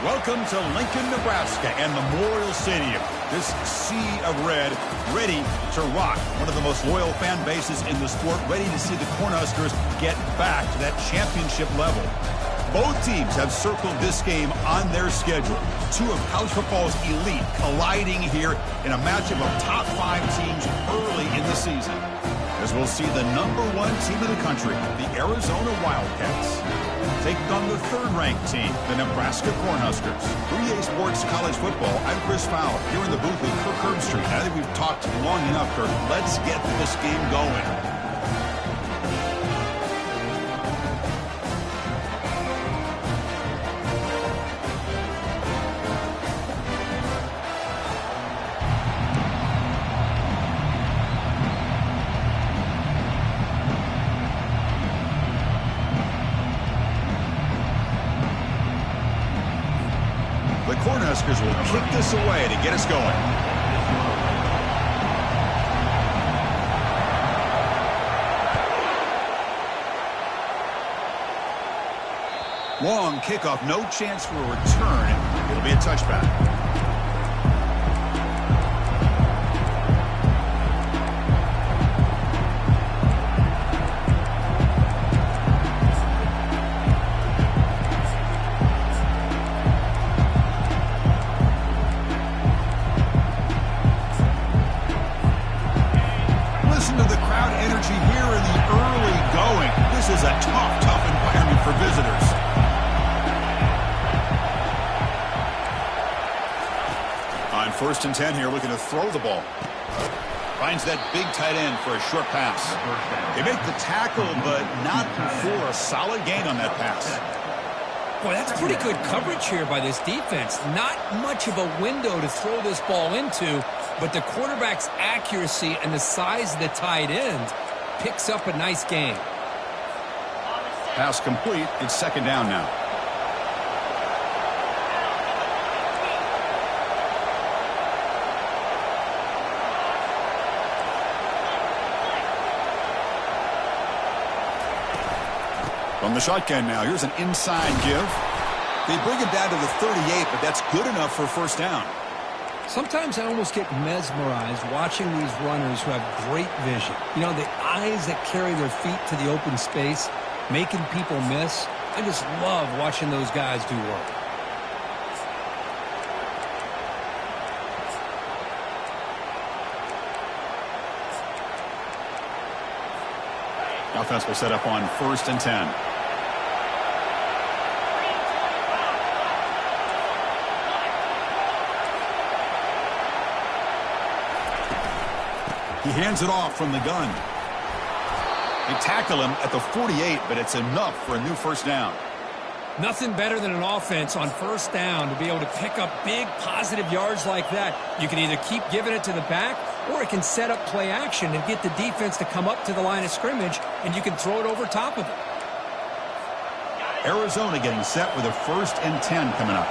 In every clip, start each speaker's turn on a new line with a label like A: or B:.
A: Welcome to Lincoln, Nebraska and Memorial Stadium. This sea of red ready to rock. One of the most loyal fan bases in the sport, ready to see the Cornhuskers get back to that championship level. Both teams have circled this game on their schedule. Two of college football's elite colliding here in a matchup of top 5 teams early in the season. As we'll see the #1 team in the country, the Arizona Wildcats, taking on the 3rd-ranked team, the Nebraska Cornhuskers. For EA Sports College Football, I'm Chris Fowler, here in the booth with Kirk Herbstreit. I think we've talked long enough, Kirk. Let's get this game going. Cornhuskers will kick this away to get us going. Long kickoff, no chance for a return. It'll be a touchback. This is a tough environment for visitors. On 1st and 10 here, looking to throw the ball. Finds that big tight end for a short pass. They make the tackle, but not for a solid gain on that pass.
B: Boy, that's pretty good coverage here by this defense. Not much of a window to throw this ball into, but the quarterback's accuracy and the size of the tight end picks up a nice gain.
A: Pass complete. It's 2nd down now. From the shotgun now, here's an inside give. They bring it down to the 38, but that's good enough for 1st down.
B: Sometimes I almost get mesmerized watching these runners who have great vision. You know, the eyes that carry their feet to the open space, making people miss. I just love watching those guys do work.
A: Offense will set up on 1st and 10. He hands it off from the gun. They tackle him at the 48, but it's enough for a new 1st down.
B: Nothing better than an offense on 1st down to be able to pick up big positive yards like that. You can either keep giving it to the back, or it can set up play action and get the defense to come up to the line of scrimmage, and you can throw it over top of it.
A: Arizona getting set with a 1st and 10 coming up.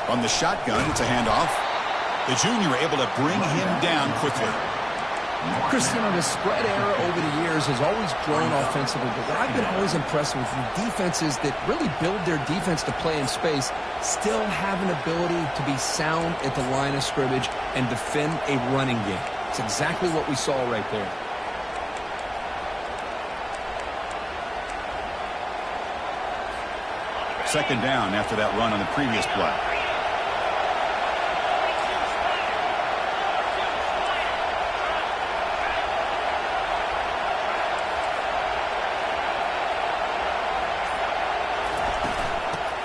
A: On the shotgun, it's a handoff. The junior able to bring him down quickly.
B: Chris, you know, the spread era over the years has always grown offensively, but what I've been always impressed with defenses that really build their defense to play in space still have an ability to be sound at the line of scrimmage and defend a running game. It's exactly what we saw right there.
A: Second down after that run on the previous play.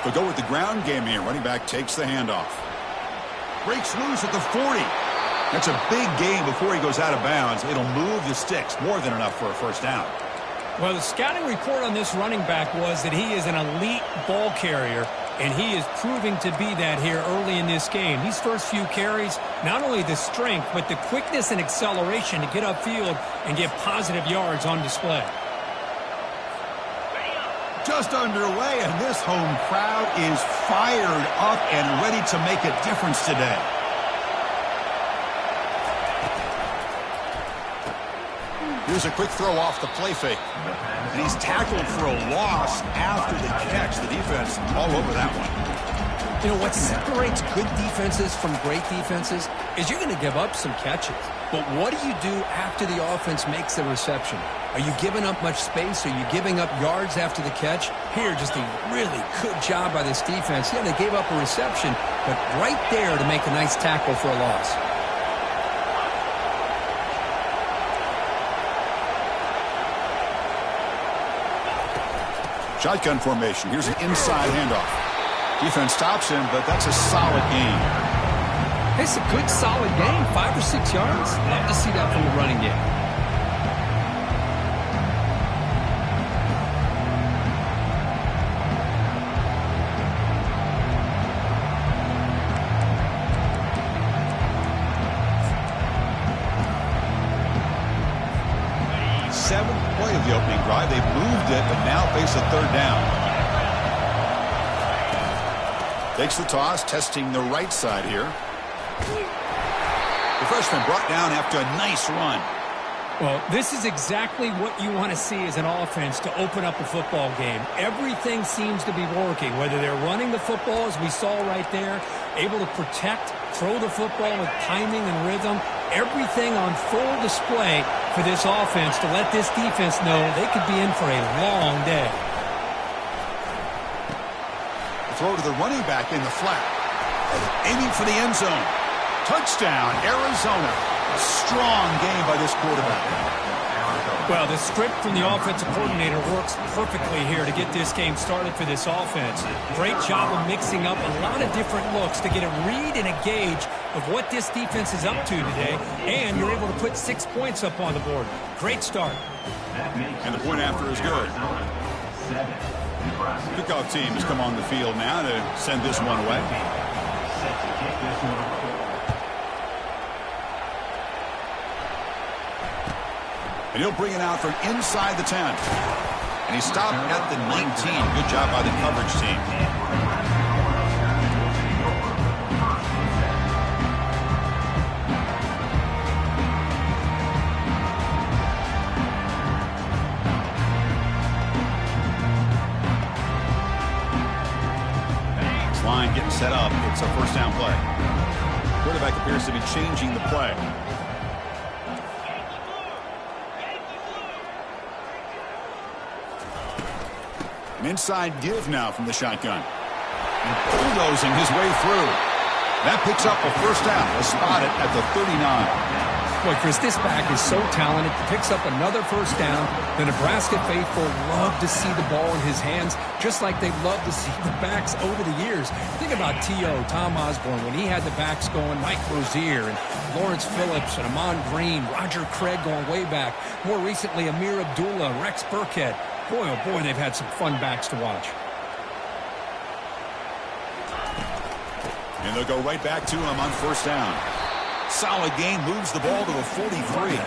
A: They'll go with the ground game here. Running back takes the handoff. Breaks loose at the 40. That's a big gain before he goes out of bounds. It'll move the sticks. More than enough for a 1st down.
B: Well, the scouting report on this running back was that he is an elite ball carrier, and he is proving to be that here early in this game. These first few carries, not only the strength, but the quickness and acceleration to get upfield and get positive yards on display.
A: Just underway, and this home crowd is fired up and ready to make a difference today. Here's a quick throw off the play fake. And he's tackled for a loss after the catch. The defense all over that one.
B: You know, what separates good defenses from great defenses is you're going to give up some catches. But what do you do after the offense makes the reception? Are you giving up much space? Are you giving up yards after the catch? Here, just a really good job by this defense. Yeah, they gave up a reception, but right there to make a nice tackle for a loss.
A: Shotgun formation. Here's an inside handoff. Defense stops him, but that's a solid gain.
B: It's a good, solid game. 5 or 6 yards. Love to see that from the running game.
A: Seventh play of the opening drive. They've moved it, but now face a third down. Takes the toss, testing the right side here. The freshman brought down after a nice run.
C: Well, this is exactly what you want to see as an offense to open up a football game. Everything seems to be working, whether they're running the football, as we saw right there, able to protect, throw the football with timing and rhythm. Everything on full display for this offense to let this defense know they could be in for a long day.
A: Throw to the running back in the flat. Aiming for the end zone. Touchdown, Arizona. Strong game by this quarterback.
C: Well, the script from the offensive coordinator works perfectly here to get this game started for this offense. Great job of mixing up a lot of different looks to get a read and a gauge of what this defense is up to today, and you're able to put 6 points up on the board. Great start.
A: And the point after is good. Kickoff team has come on the field now to send this one away. And he'll bring it out from inside the 10. And he stopped at the 19. Good job by the coverage team. This line getting set up. It's a first down play. Quarterback appears to be changing the play. An inside give now from the shotgun. And bulldozing his way through. That picks up a first down. A spot it at the 39.
B: Boy, Chris, this back is so talented. Picks up another first down. The Nebraska faithful love to see the ball in his hands, just like they love to see the backs over the years. Think about T.O., Tom Osborne, when he had the backs going, Mike Rozier and Lawrence Phillips and Amon Green, Roger Craig going way back. More recently, Amir Abdullah, Rex Burkhead. Boy, oh boy, they've had some fun backs to watch.
A: And they'll go right back to him on first down. Solid gain, moves the ball to the 43.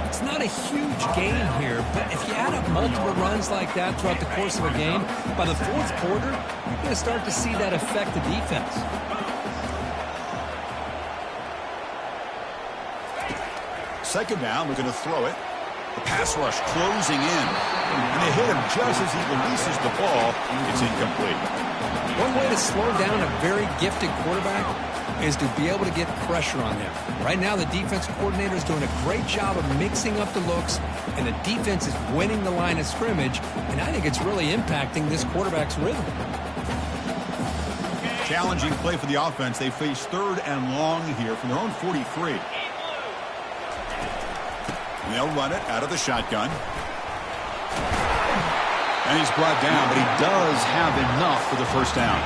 B: It's not a huge gain here, but if you add up multiple runs like that throughout the course of a game, by the fourth quarter, you're going to start to see that affect the defense.
A: Second down, we're going to throw it. The pass rush closing in. And they hit him just as he releases the ball. It's incomplete.
B: One way to slow down a very gifted quarterback is to be able to get pressure on him. Right now, the defensive coordinator is doing a great job of mixing up the looks, and the defense is winning the line of scrimmage, and I think it's really impacting this quarterback's rhythm.
A: Challenging play for the offense. They face third and long here from their own 43. And they'll run it out of the shotgun. And he's brought down, but he does have enough for the first down.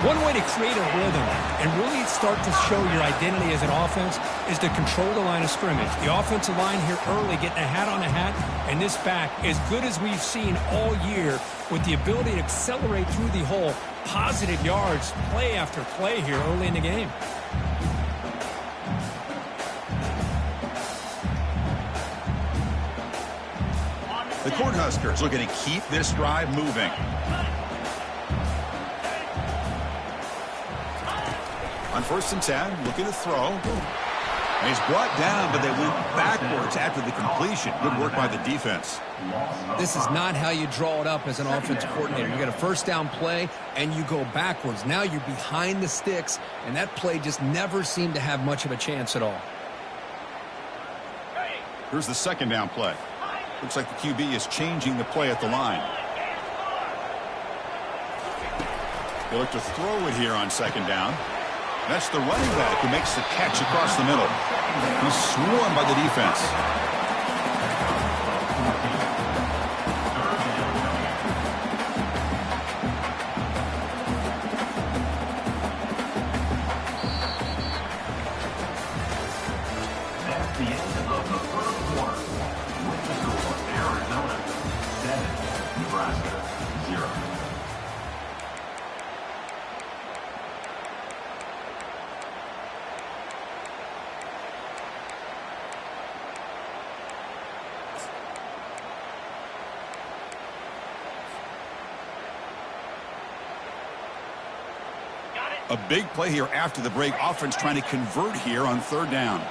C: One way to create a rhythm and really start to show your identity as an offense is to control the line of scrimmage. The offensive line here early getting a hat on a hat, and this back, as good as we've seen all year, with the ability to accelerate through the hole, positive yards, play after play here early in the game.
A: The Cornhuskers looking to keep this drive moving. On first and 10, looking to throw. He's brought down, but they went backwards after the completion. Good work by the defense.
B: This is not how you draw it up as an offensive coordinator. You get a first down play, and you go backwards. Now you're behind the sticks, and that play just never seemed to have much of a chance at all.
A: Here's the second down play. Looks like the QB is changing the play at the line. They look to throw it here on second down. That's the running back who makes the catch across the middle. He's swarmed by the defense.
D: That's the end of the first quarter. With the score, Arizona 7, Nebraska 0.
A: A big play here after the break. Offense trying to convert here on third down.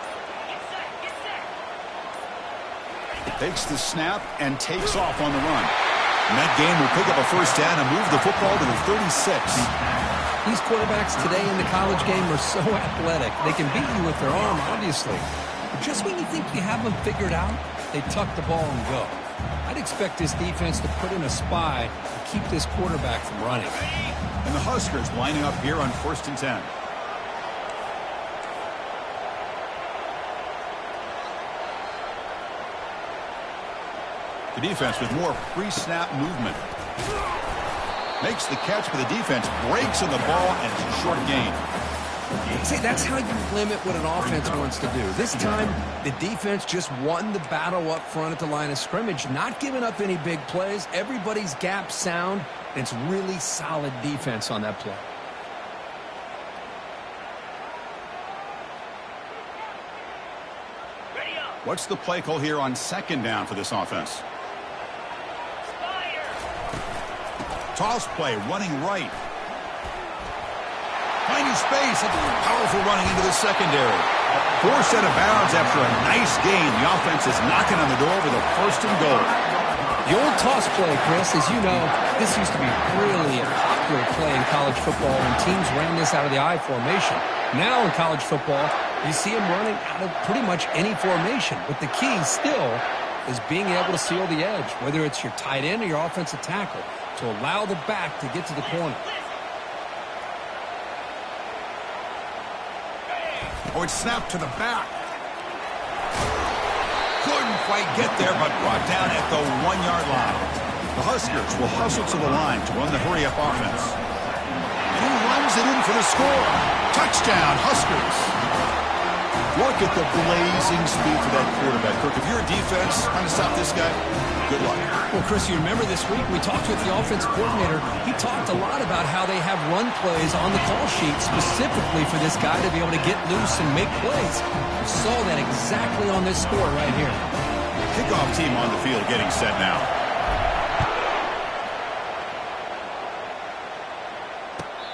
A: Takes the snap and takes off on the run. And that game will pick up a first down and move the football to the 36.
B: These quarterbacks today in the college game are so athletic. They can beat you with their arm, obviously. But just when you think you have them figured out, they tuck the ball and go. I'd expect this defense to put in a spy to keep this quarterback from running.
A: And the Huskers lining up here on 1st and 10. The defense with more pre-snap movement. Makes the catch, but the defense breaks on the ball, and it's a short gain.
B: See, that's how you limit what an offense wants to do. This time, the defense just won the battle up front at the line of scrimmage, not giving up any big plays. Everybody's gap sound, and it's really solid defense on that play.
A: What's the play call here on second down for this offense? Toss play, running right. Finding space, and powerful running into the secondary. Forced out of bounds after a nice gain. The offense is knocking on the door with a 1st and goal.
B: The old toss play, Chris, as you know, this used to be really a popular play in college football when teams ran this out of the I formation. Now in college football, you see them running out of pretty much any formation. But the key still is being able to seal the edge, whether it's your tight end or your offensive tackle, to allow the back to get to the corner.
A: Oh, it's snapped to the back. Couldn't quite get there, but brought down at the 1-yard line. The Huskers will hustle to the line to run the hurry-up offense. And he runs it in for the score. Touchdown, Huskers. Look at the blazing speed for that quarterback. Kirk, if you're a defense trying to stop this guy, good luck.
B: Well, Chris, you remember this week we talked with the offensive coordinator. He talked a lot about how they have run plays on the call sheet specifically for this guy to be able to get loose and make plays. We saw that exactly on this score right here.
A: Kickoff team on the field getting set now.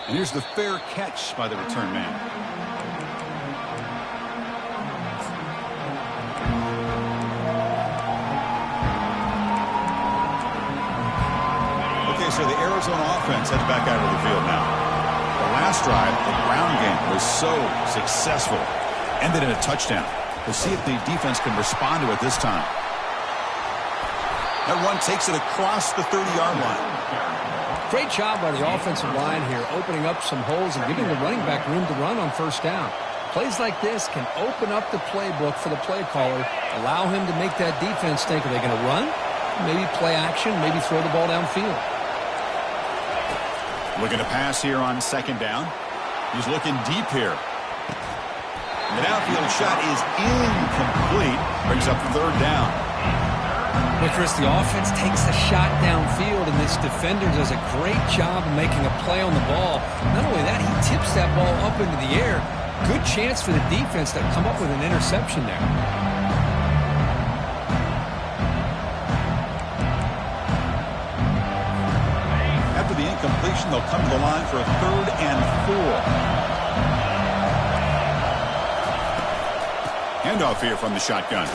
A: And here's the fair catch by the return man. So the Arizona offense heads back out of the field now. The last drive, the ground game, was so successful. Ended in a touchdown. We'll see if the defense can respond to it this time. That run takes it across the 30-yard line.
B: Great job by the offensive line here, opening up some holes and giving the running back room to run on first down. Plays like this can open up the playbook for the play caller, allow him to make that defense think, are they going to run? Maybe play action, maybe throw the ball downfield.
A: Looking to pass here on second down. He's looking deep here. The downfield shot is incomplete. Brings up third down.
B: Well, Chris, the offense takes the shot downfield, and this defender does a great job of making a play on the ball. Not only that, he tips that ball up into the air. Good chance for the defense to come up with an interception there.
A: After the incompletion, they'll come to the line for a 3rd and 4. Handoff here from the shotgun.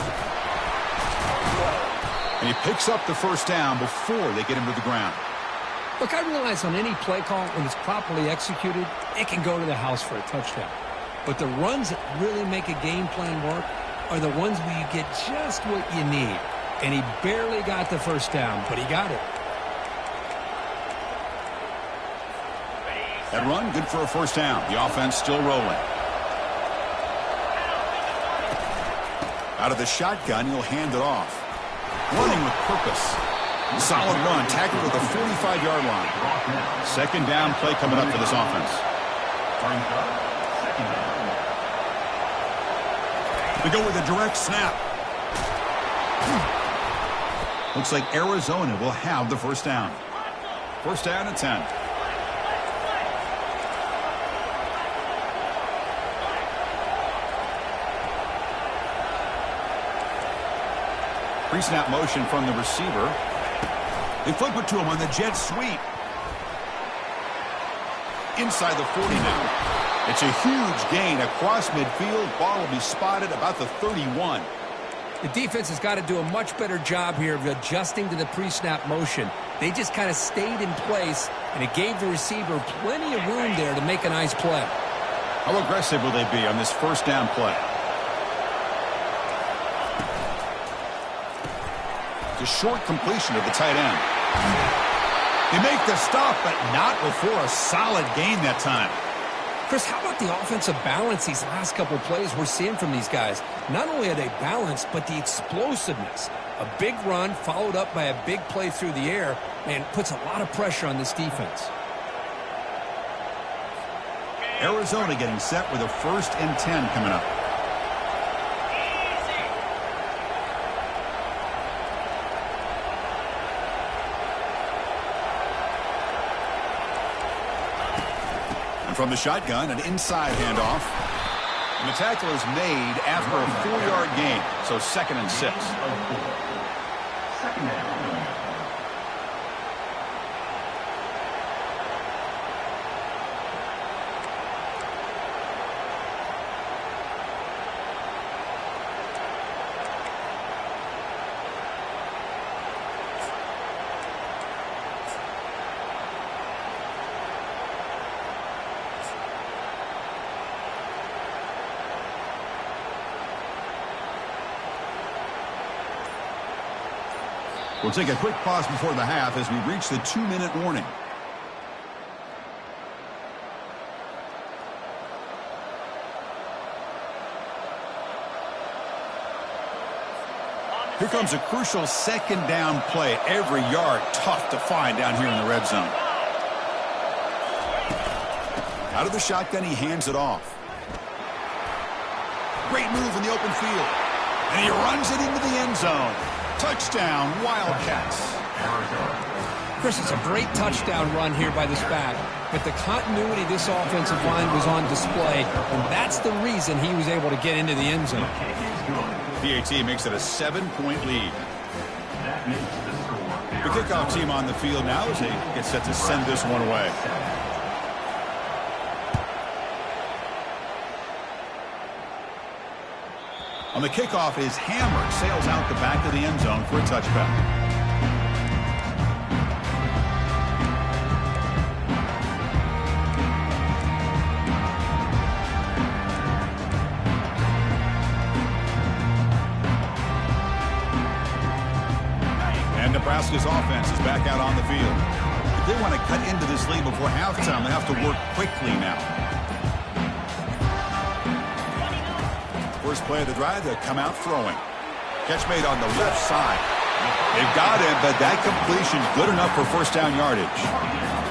A: And he picks up the first down before they get him to the ground.
C: Look, I realize on any play call, when it's properly executed, it can go to the house for a touchdown. But the runs that really make a game plan work are the ones where you get just what you need. And he barely got the first down, but he got it.
A: That run, good for a first down. The offense still rolling. Out of the shotgun, he'll hand it off. Running with purpose. Solid run, tackled at the 45-yard line. Second down play coming up for this offense. We go with a direct snap. Looks like Arizona will have the first down. First down at 10. Pre-snap motion from the receiver. They flip it to him on the jet sweep. Inside the 40 now. It's a huge gain across midfield. Ball will be spotted about the 31.
C: The defense has got to do a much better job here of adjusting to the pre-snap motion. They just kind of stayed in place, and it gave the receiver plenty of room there to make a nice play.
A: How aggressive will they be on this first down play? The short completion of the tight end. They make the stop, but not before a solid gain that time.
C: Chris, how about the offensive balance these last couple plays we're seeing from these guys? Not only are they balanced, but the explosiveness. A big run followed up by a big play through the air, man, puts a lot of pressure on this defense.
A: Arizona getting set with a 1st and 10 coming up. From the shotgun, an inside handoff. And the tackle is made after a 4-yard gain, so 2nd and 6.
D: Second down.
A: We'll take a quick pause before the half as we reach the 2-minute warning. Here comes a crucial 2nd down play. Every yard tough to find down here in the red zone. Out of the shotgun, he hands it off. Great move in the open field. And he runs it into the end zone. Touchdown, Wildcats.
C: Chris, it's a great touchdown run here by this back, but the continuity of this offensive line was on display, and that's the reason he was able to get into the end zone.
A: PAT makes it a 7-point lead. The kickoff team on the field now as they get set to send this one away. On the kickoff, his hammer sails out the back of the end zone for a touchback. And Nebraska's offense is back out on the field. If they want to cut into this lead before halftime, they have to work quickly now. First play of the drive, they'll come out throwing. Catch made on the left side. They've got him, but that completion good enough for first down yardage.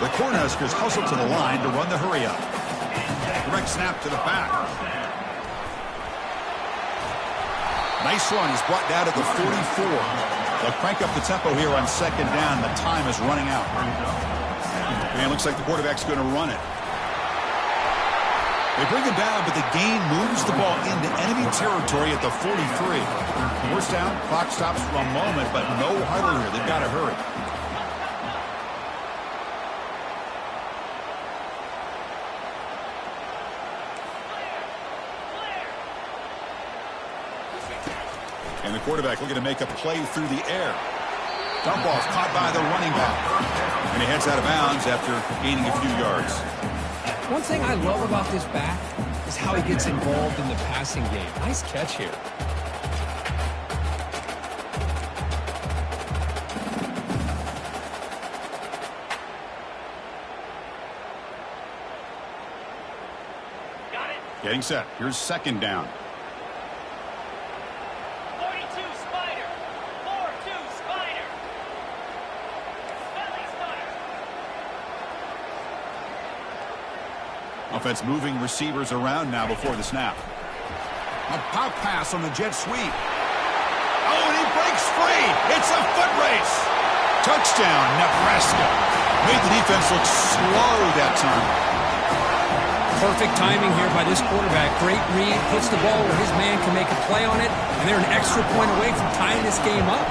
A: The Cornhuskers hustle to the line to run the hurry up. Direct snap to the back. Nice run. He's brought down at the 44. They'll crank up the tempo here on 2nd down. The time is running out. And it looks like the quarterback's going to run it. They bring him down, but the gain moves the ball into enemy territory at the 43. First down, clock stops for a moment, but no huddle here. They've got to hurry. And the quarterback looking to make a play through the air. Dump off caught by the running back. And he heads out of bounds after gaining a few yards.
C: One thing I love about this back is how he gets involved in the passing game. Nice catch here.
A: Getting set. Here's second down.
E: 42 Spider. 4-2 Spider. Belly Spider.
A: Offense moving receivers around now before the snap. A pop pass on the jet sweep. Oh, and he breaks free. It's a foot race. Touchdown, Nebraska. Made the defense look slow that time.
C: Perfect timing here by this quarterback. Great read, puts the ball where his man can make a play on it, and they're an extra point away from tying this game up.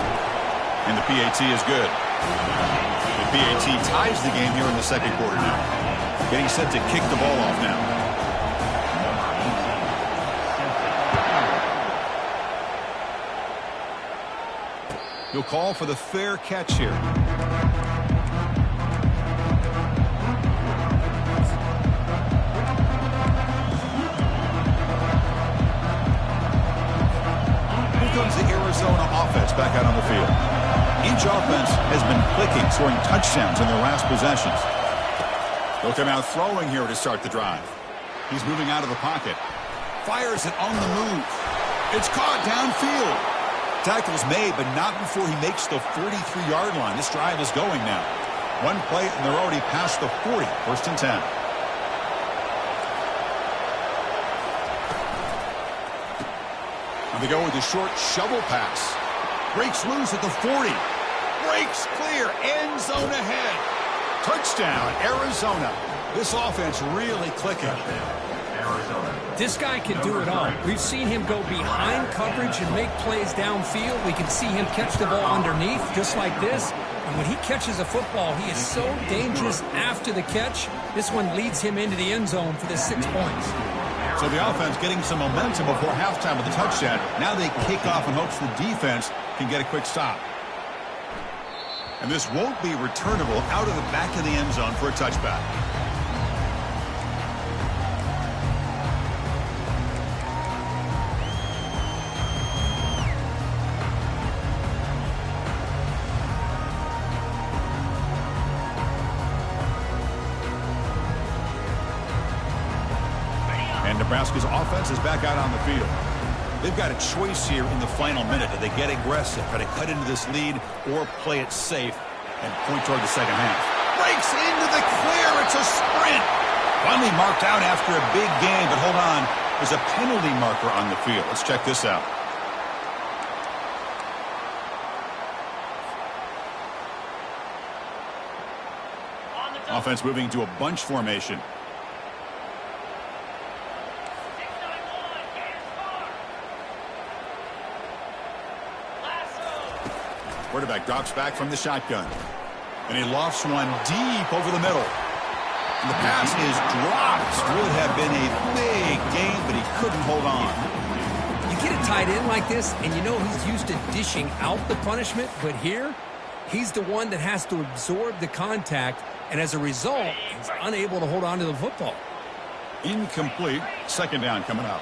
A: And the PAT is good. The PAT ties the game here in the second quarter now. Getting set to kick the ball off now. He'll call for the fair catch here. Comes the Arizona offense back out on the field. Each offense has been clicking, scoring touchdowns in their last possessions. They'll come out throwing here to start the drive. He's moving out of the pocket. Fires it on the move. It's caught downfield. Tackle's made, but not before he makes the 43-yard line. This drive is going now. One play, and they're already past the 40. First and 10. And they go with a short shovel pass. Breaks loose at the 40. Breaks clear. End zone ahead. Touchdown, Arizona. This offense really clicking.
C: This guy can do it all. We've seen him go behind coverage and make plays downfield. We can see him catch the ball underneath just like this. And when he catches a football, he is so dangerous after the catch. This one leads him into the end zone for the 6 points.
A: So the offense getting some momentum before halftime with the touchdown. Now they kick off in hopes the defense can get a quick stop. And this won't be returnable out of the back of the end zone for a touchback. And Nebraska's offense is back out on the field. They've got a choice here in the final minute. Do they get aggressive, try to cut into this lead, or play it safe and point toward the second half? Breaks into the clear. It's a sprint. Finally marked out after a big game, but hold on. There's a penalty marker on the field. Let's check this out. Offense moving to a bunch formation. Quarterback drops back from the shotgun. And he lofts one deep over the middle. And the pass is dropped. Would have been a big game, but he couldn't hold on.
C: You get a tight end like this, and you know he's used to dishing out the punishment, but here, he's the one that has to absorb the contact, and as a result, he's unable to hold on to the football.
A: Incomplete. Second down coming up.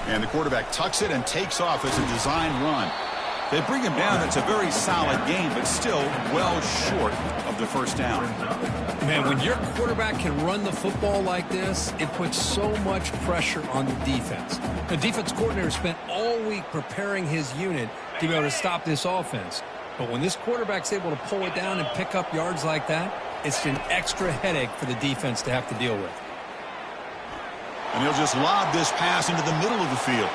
A: And the quarterback tucks it and takes off as a design run. They bring him down. It's a very solid game, but still well short of the first down.
C: Man, when your quarterback can run the football like this, it puts so much pressure on the defense. The defense coordinator spent all week preparing his unit to be able to stop this offense. But when this quarterback's able to pull it down and pick up yards like that, it's an extra headache for the defense to have to deal with.
A: And he'll just lob this pass into the middle of the field.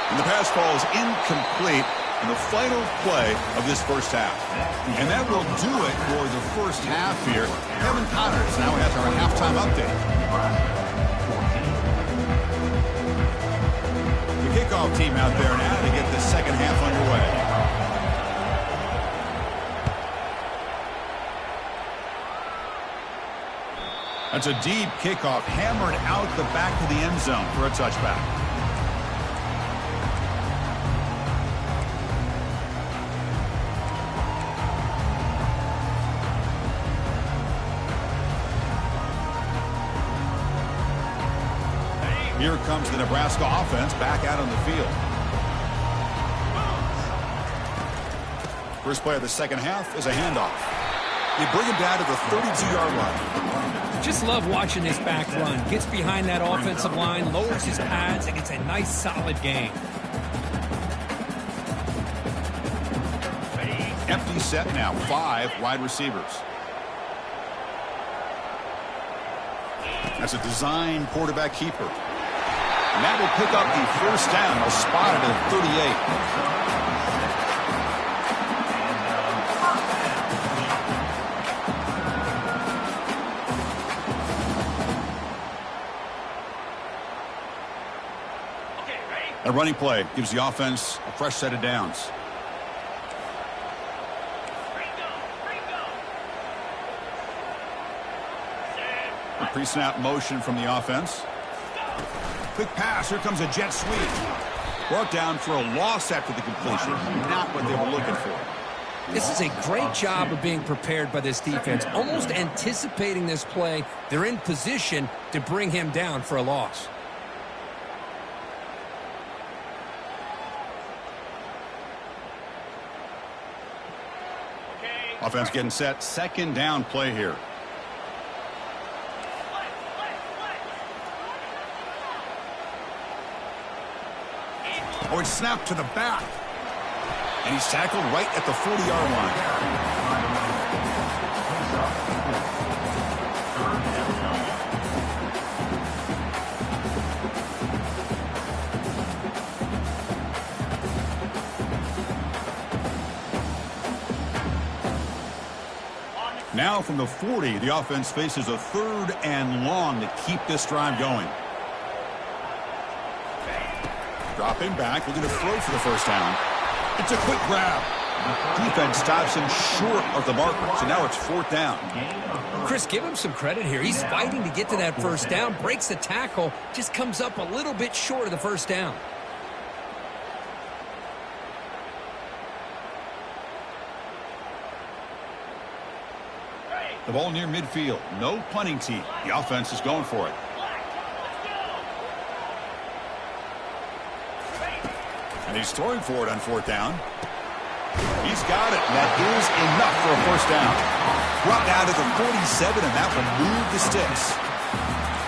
A: And the pass falls incomplete in the final play of this first half. And that will do it for the first half here. Kevin Connors now has our halftime update. The kickoff team out there now to get the second half underway. A That's a deep kickoff, hammered out the back of the end zone for a touchback. Here comes the Nebraska offense back out on the field. First play of the second half is a handoff. They bring him down to the 32-yard line.
C: Just love watching this back run. Gets behind that offensive line, lowers his pads, and gets a nice solid gain.
A: Empty set now, 5 wide receivers. That's a design quarterback keeper. And that will pick up the first down. They'll spot it at 38. A running play gives the offense a fresh set of downs. A pre-snap motion from the offense. Quick pass. Here comes a jet sweep. Brought down for a loss after the completion. Not what they were looking for.
C: This is a great job of being prepared by this defense. Almost anticipating this play. They're in position to bring him down for a loss.
A: Offense getting set. Second down play here. Oh, it's snapped to the back. And he's tackled right at the 40-yard line. Now from the 40, the offense faces a 3rd and long to keep this drive going. Dropping back, looking to throw for the first down. It's a quick grab. Defense stops him short of the marker, so now it's 4th down.
C: Chris, give him some credit here. He's fighting to get to that first down, breaks the tackle, just comes up a little bit short of the first down.
A: The ball near midfield. No punting team. The offense is going for it. And he's throwing for it on 4th down. He's got it. And that is enough for a first down. Brought down to the 47, and that will move the sticks.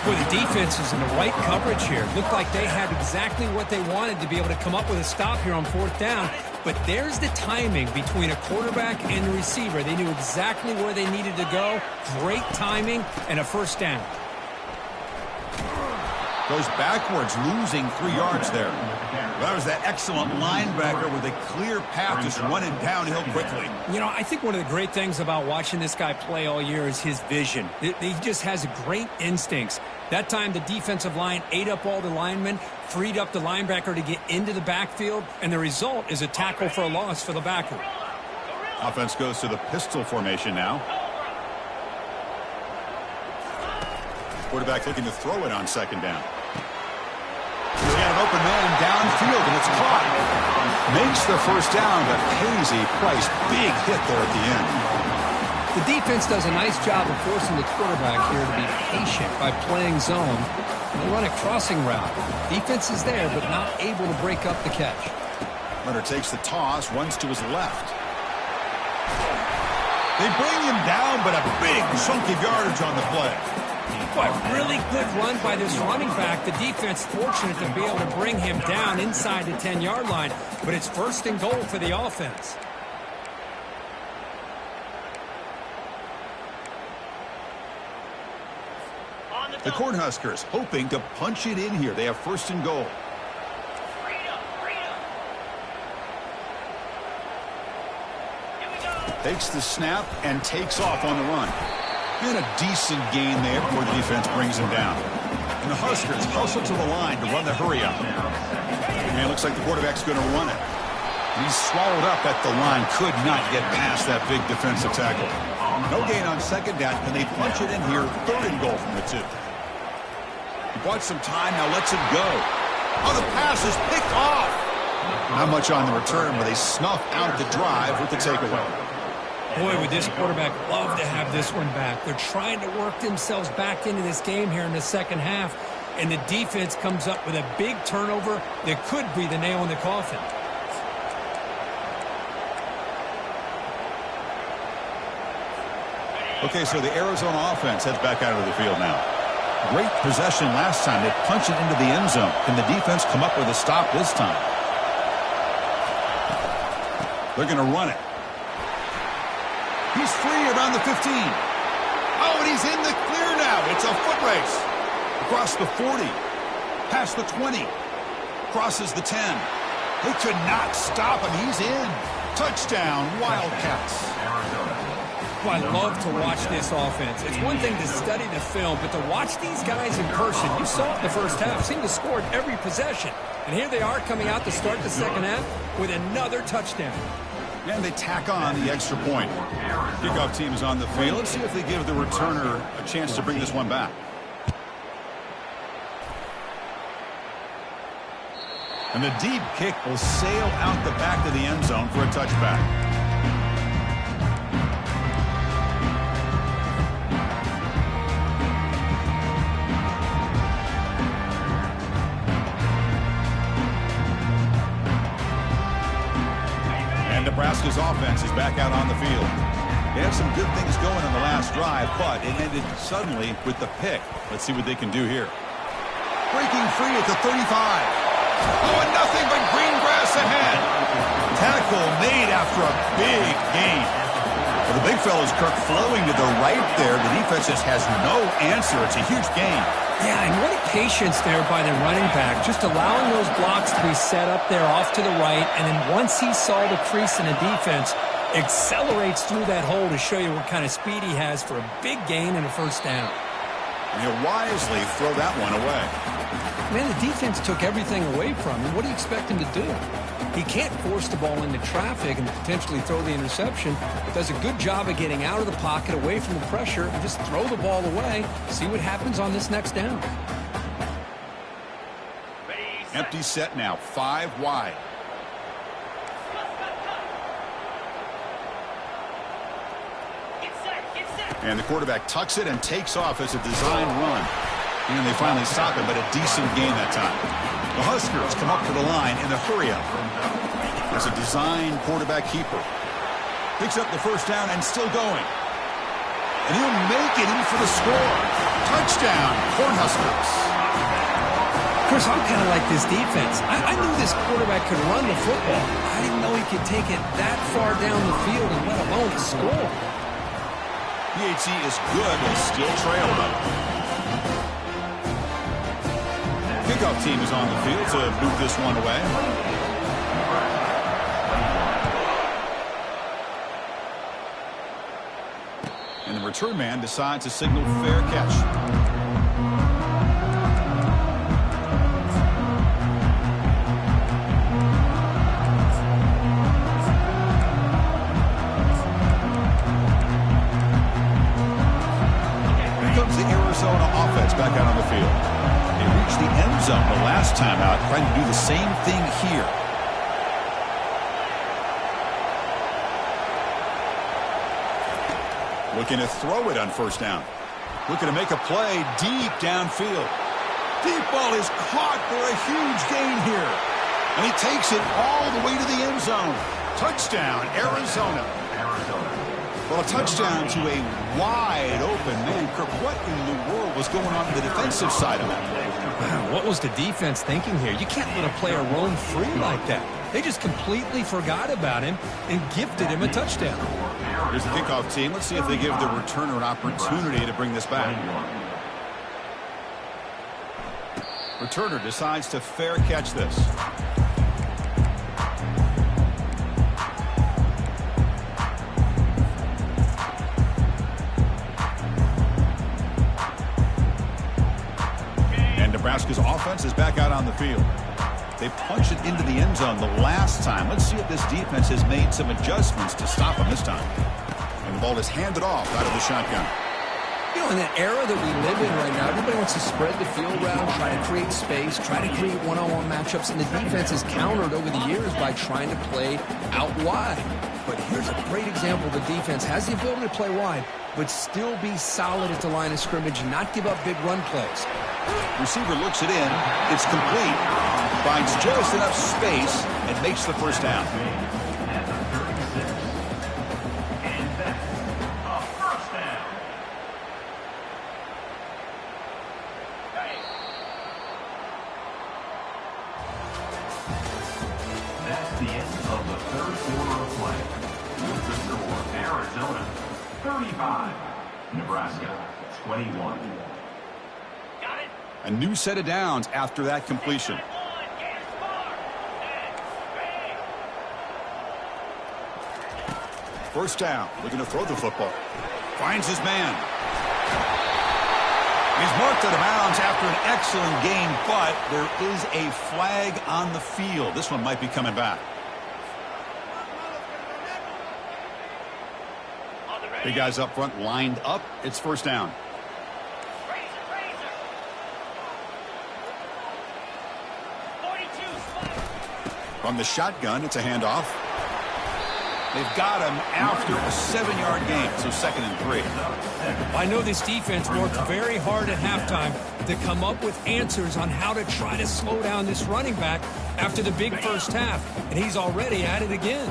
C: Boy, the defense is in the right coverage here. Looked like they had exactly what they wanted to be able to come up with a stop here on 4th down. But there's the timing between a quarterback and the receiver. They knew exactly where they needed to go. Great timing and a first down.
A: Goes backwards, losing 3 yards there. That was that excellent linebacker with a clear path just running downhill quickly.
C: You know, I think one of the great things about watching this guy play all year is his vision. He just has great instincts. That time the defensive line ate up all the linemen, freed up the linebacker to get into the backfield, and the result is a tackle for a loss for the backer.
A: Offense goes to the pistol formation now. Quarterback looking to throw it on 2nd down. He's got an open man downfield, and it's caught. Makes the first down, but pays a price. Big hit there at the end.
C: The defense does a nice job of forcing the quarterback here to be patient by playing zone. They run a crossing route. Defense is there, but not able to break up the catch.
A: Runner takes the toss, runs to his left. They bring him down, but a big chunk of yardage on the play.
C: Boy, really good run by this running back. The defense fortunate to be able to bring him down inside the 10-yard line, but it's 1st and goal for the offense.
A: The Cornhuskers hoping to punch it in here. They have 1st and goal. Takes the snap and takes off on the run. And a decent gain there before the defense brings him down. And the Huskers hustle to the line to run the hurry up. And it looks like the quarterback's going to run it. He's swallowed up at the line. Could not get past that big defensive tackle. No gain on second down, and they punch it in here. Third and goal from the 2. He bought some time, now lets it go. Oh, the pass is picked off. Not much on the return, but they snuff out the drive with the takeaway.
C: Boy, would this quarterback love to have this one back. They're trying to work themselves back into this game here in the second half, and the defense comes up with a big turnover that could be the nail in the coffin.
A: Okay, so the Arizona offense heads back out of the field now. Great possession last time. They punch it into the end zone. Can the defense come up with a stop this time? They're going to run it. He's free around the 15. Oh, and he's in the clear now. It's a foot race. Across the 40. Past the 20. Crosses the 10. They could not stop him. He's in. Touchdown, Wildcats.
C: Oh, I love to watch this offense. It's one thing to study the film, but to watch these guys in person, you saw it in the first half, seemed to score every possession. And here they are coming out to start the second half with another touchdown.
A: And they tack on the extra point. Kickoff team is on the field. Let's see if they give the returner a chance to bring this one back. And the deep kick will sail out the back of the end zone for a touchback. Nebraska's offense is back out on the field. They had some good things going on the last drive, but it ended suddenly with the pick. Let's see what they can do here. Breaking free at the 35. Oh, and nothing but green grass ahead. Tackle made after a big gain. Well, the big fella's Kirk flowing to the right there. The defense just has no answer. It's a huge gain.
C: Yeah, and what a patience there by the running back, just allowing those blocks to be set up there off to the right, and then once he saw the crease in the defense, accelerates through that hole to show you what kind of speed he has for a big gain and a first down.
A: And he'll wisely throw that one away.
C: Man, the defense took everything away from him. What do you expect him to do? He can't force the ball into traffic and potentially throw the interception, but does a good job of getting out of the pocket, away from the pressure, and just throw the ball away. See what happens on this next down.
A: Empty set now, 5 wide. And the quarterback tucks it and takes off as a design run. And they finally stop him, but a decent gain that time. The Huskers come up to the line in a hurry-up. As a design quarterback keeper. Picks up the first down and still going. And he'll make it in for the score. Touchdown, Cornhuskers.
C: Chris, I'm kind of like this defense. I knew this quarterback could run the football. I didn't know he could take it that far down the field and let alone score.
A: PHC is good and still trail though. Kickoff team is on the field to move this one away. And the return man decides to signal fair catch. Back out on the field. They reached the end zone the last time out, trying to do the same thing here. Looking to throw it on first down. Looking to make a play deep downfield. Deep ball is caught for a huge gain here. And he takes it all the way to the end zone. Touchdown, Arizona. Well, a touchdown to a wide open man. Kirk, what in the world was going on the defensive side of that?
C: What was the defense thinking here? You can't let a player roam free like that. They just completely forgot about him and gifted him a touchdown.
A: Here's the kickoff team. Let's see if they give the returner an opportunity to bring this back. Returner decides to fair catch this. Nebraska's offense is back out on the field. They punched it into the end zone the last time. Let's see if this defense has made some adjustments to stop them this time. And the ball is handed off out of the shotgun.
B: You know, in that era that we live in right now, everybody wants to spread the field around, try to create space, try to create one-on-one matchups, and the defense has countered over the years by trying to play out wide. But here's a great example. The defense has the ability to play wide, but still be solid at the line of scrimmage and not give up big run plays.
A: Receiver looks it in. It's complete. Finds just enough space and makes the first down.
D: That's the end of the third quarter of play. With the score, Arizona 35, Nebraska 21.
E: Got it.
A: A new set of downs after that completion. First down, looking to throw the football. Finds his man. He's marked out of bounds after an excellent game, but there is a flag on the field. This one might be coming back. Big guys up front lined up. It's first down. From the shotgun, it's a handoff. They've got him after a 7-yard gain, so 2nd and 3.
C: I know this defense worked very hard at halftime to come up with answers on how to try to slow down this running back after the big first half, and he's already at it again.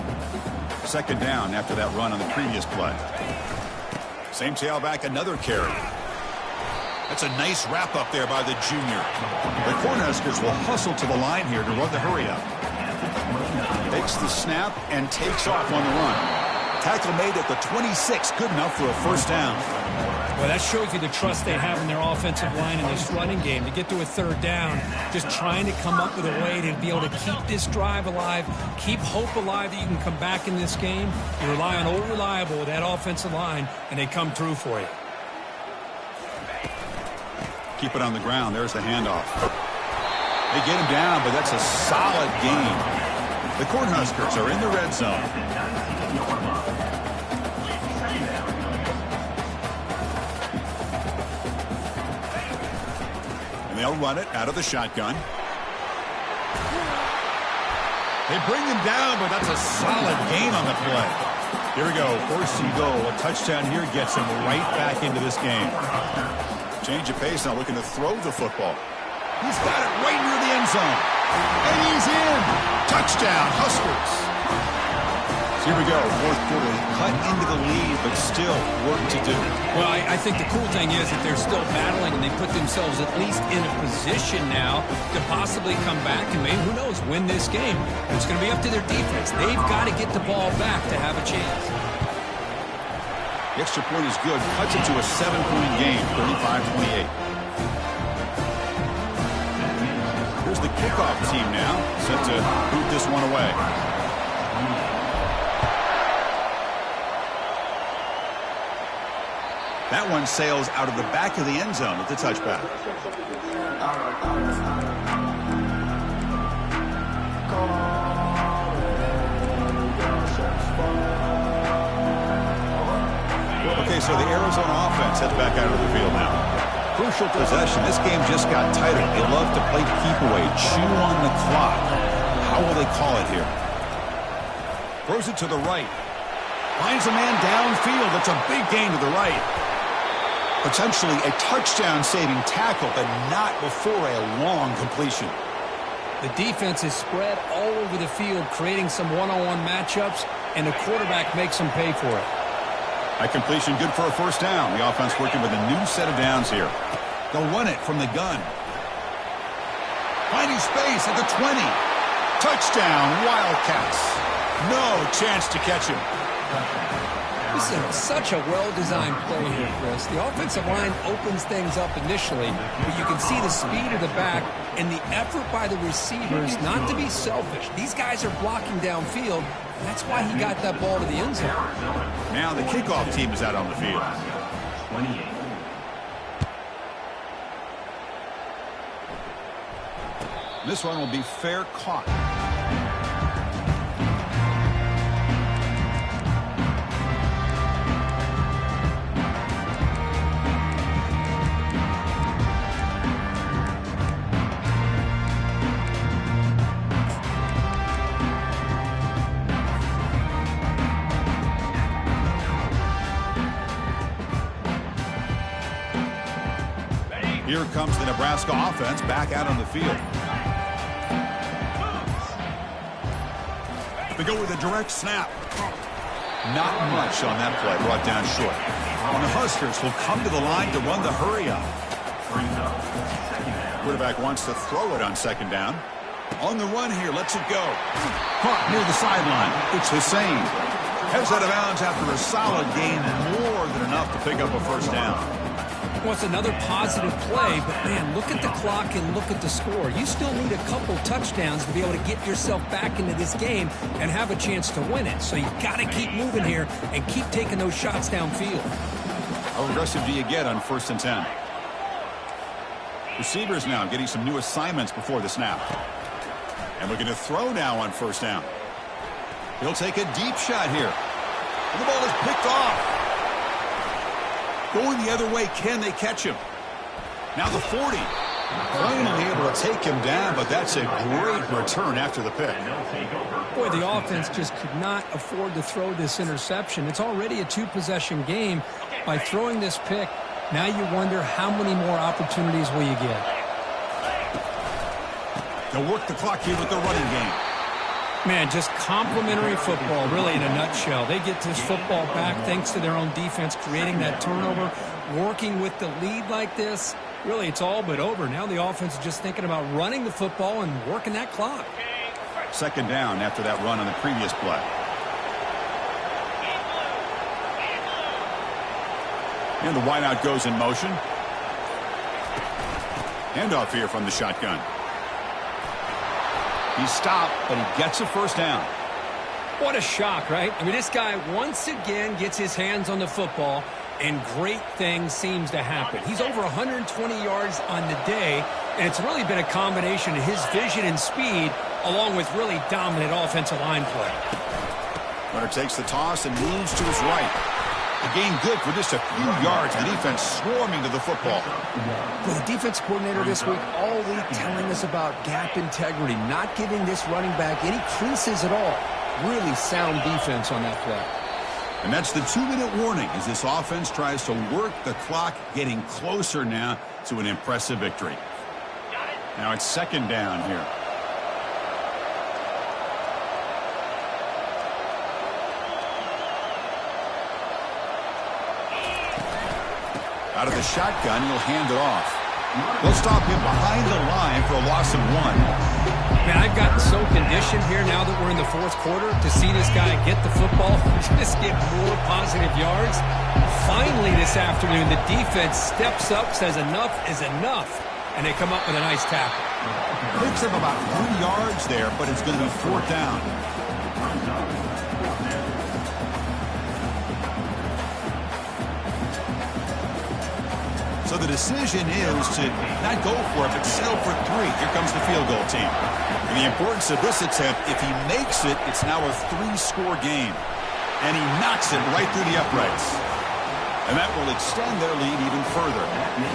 A: 2nd down after that run on the previous play. Same tailback, another carry. That's a nice wrap up there by the junior. The Cornhuskers will hustle to the line here to run the hurry up. Takes the snap and takes off on the run. Tackle made at the 26, good enough for a first down.
C: Well, that shows you the trust they have in their offensive line in this running game. To get to a 3rd down, just trying to come up with a way to be able to keep this drive alive, keep hope alive that you can come back in this game. You rely on Old Reliable with that offensive line, and they come through for you.
A: Keep it on the ground. There's the handoff. They get him down, but that's a solid gain. The Cornhuskers are in the red zone. And they'll run it out of the shotgun. They bring him down, but that's a solid gain on the play. Here we go. 4th and goal. A touchdown here gets him right back into this game. Change of pace now, looking to throw the football. He's got it right near the end zone. And he's in. Touchdown, Huskers. So here we go. 4th quarter. Cut into the lead, but still work to do.
C: Well, I think the cool thing is that they're still battling, and they put themselves at least in a position now to possibly come back and maybe, who knows, win this game. But it's going to be up to their defense. They've got to get the ball back to have a chance.
A: The extra point is good. Cuts it to a 7-point game, 35-28. Here's the kickoff team now, set to boot this one away. That one sails out of the back of the end zone with the touchback. Okay, so the Arizona offense heads back out of the field now. Crucial possession. This game just got tighter. They love to play keep away, chew on the clock. How will they call it here? Throws it to the right. Finds a man downfield. That's a big gain to the right. Potentially a touchdown-saving tackle, but not before a long completion.
C: The defense is spread all over the field, creating some one-on-one matchups, and the quarterback makes them pay for it.
A: That completion good for a first down. The offense working with a new set of downs here. They'll run it from the gun. Finding space at the 20. Touchdown, Wildcats. No chance to catch him.
C: This is such a well-designed play here, Chris. The offensive line opens things up initially, but you can see the speed of the back and the effort by the receivers not to be selfish. These guys are blocking downfield. That's why he got that ball to the end zone.
A: Now the kickoff team is out on the field.
D: 28.
A: This one will be fair caught. Here comes the Nebraska offense back out on the field. They go with a direct snap. Not much on that play, brought down short. And the Huskers will come to the line to run the hurry up. Quarterback wants to throw it on second down. On the run here, lets it go. Caught near the sideline. It's Hussein. Heads out of bounds after a solid gain, more than enough to pick up a first down.
C: Well, it's another positive play, but, man, look at the clock and look at the score. You still need a couple touchdowns to be able to get yourself back into this game and have a chance to win it. So you've got to keep moving here and keep taking those shots downfield.
A: How aggressive do you get on 1st and 10? Receivers now getting some new assignments before the snap. And looking to throw now on 1st down. He'll take a deep shot here. And the ball is picked off. Going the other way, can they catch him? Now the 40. Finally able to take him down, but that's a great return after the pick.
C: Boy, the offense just could not afford to throw this interception. It's already a 2-possession game. By throwing this pick, now you wonder how many more opportunities will you get.
A: They'll work the clock here with the running game.
C: Man, just complimentary football, really, in a nutshell. They get this football back thanks to their own defense, creating that turnover, working with the lead like this. Really, it's all but over. Now the offense is just thinking about running the football and working that clock.
A: Second down after that run on the previous play. And the wideout goes in motion. Handoff here from the shotgun. He stopped, but he gets a first down.
C: What a shock, right? I mean, this guy once again gets his hands on the football, and great things seems to happen. He's over 120 yards on the day, and it's really been a combination of his vision and speed, along with really dominant offensive line play.
A: Runner takes the toss and moves to his right. A gain good for just a few yards. The defense swarming to the football.
B: Well, the defense coordinator this week all week telling us about gap integrity, not giving this running back any creases at all. Really sound defense on that play.
A: And that's the 2-minute warning as this offense tries to work the clock, getting closer now to an impressive victory. Now it's second down here. Out of the shotgun, he'll hand it off. They'll stop him behind the line for a loss of 1.
C: Man, I've gotten so conditioned here now that we're in the 4th quarter to see this guy get the football, just get more positive yards. Finally this afternoon, the defense steps up, says enough is enough, and they come up with a nice tackle.
A: Picks up about 3 yards there, but it's going to be 4th down. So the decision is to not go for it, but settle for 3. Here comes the field goal team. And the importance of this attempt, if he makes it, it's now a 3-score game. And he knocks it right through the uprights. And that will extend their lead even further.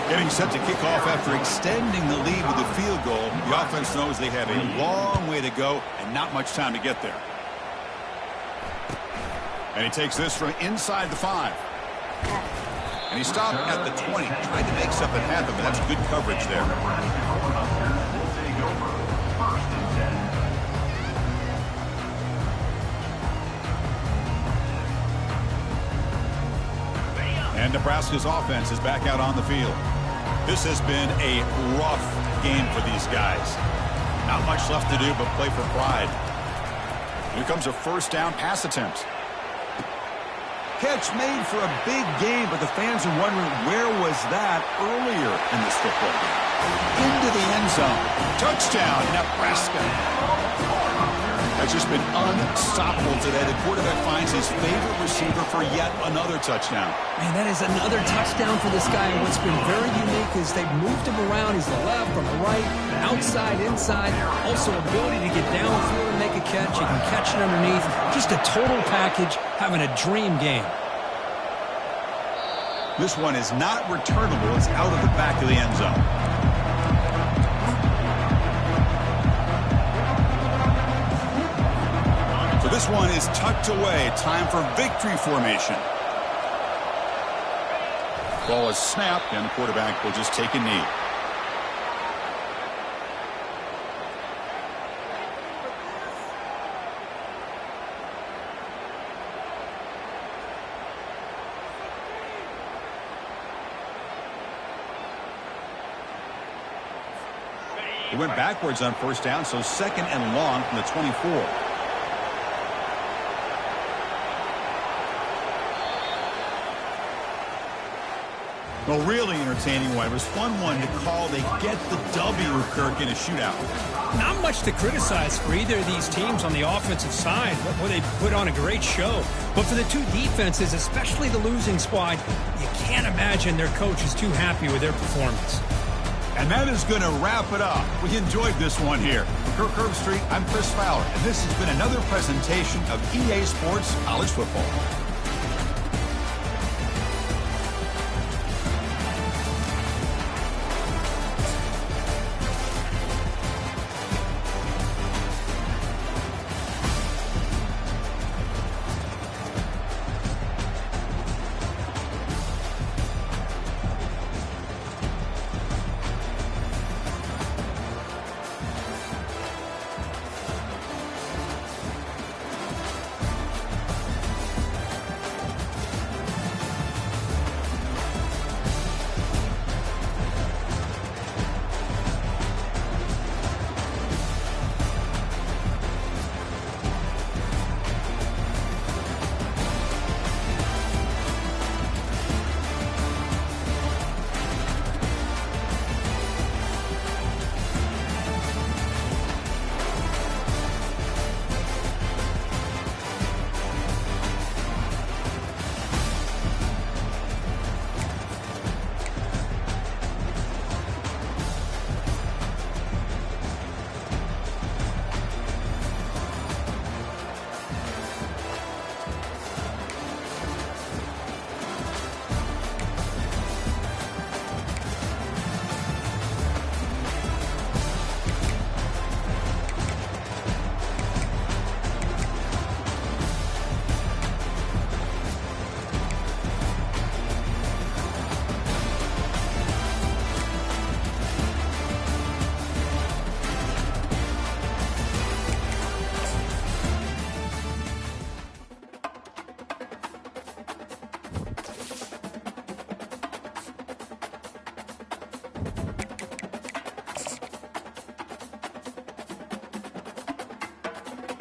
A: Getting set to kick off after extending the lead with a field goal, the offense knows they have a long way to go and not much time to get there. And he takes this from inside the 5. And he stopped at the 20, tried to make something happen, but that's good coverage there. And Nebraska's offense is back out on the field. This has been a rough game for these guys. Not much left to do but play for pride. Here comes a first down pass attempt. Catch made for a big game, but the fans are wondering where was that earlier in this football game. Into the end zone. Touchdown, Nebraska. That's just been unstoppable today. The quarterback finds his favorite receiver for yet another touchdown.
C: Man, that is another touchdown for this guy. And what's been very unique is they've moved him around. He's the left, from the right, outside, inside. Also ability to get downfield and make a catch. He can catch it underneath. Just a total package, having a dream game.
A: This one is not returnable. It's out of the back of the end zone. So this one is tucked away. Time for victory formation. Ball is snapped, and the quarterback will just take a knee. went backwards on first down, so second and long from the 24. Well, really entertaining one. It was fun one to call. They get the W, Kirk, in a shootout.
C: Not much to criticize for either of these teams on the offensive side. Well, they put on a great show. But for the two defenses, especially the losing squad, you can't imagine their coach is too happy with their performance.
A: And that is going to wrap it up. We enjoyed this one here. For Kirk Herbstreit, I'm Chris Fowler, and this has been another presentation of EA Sports College Football.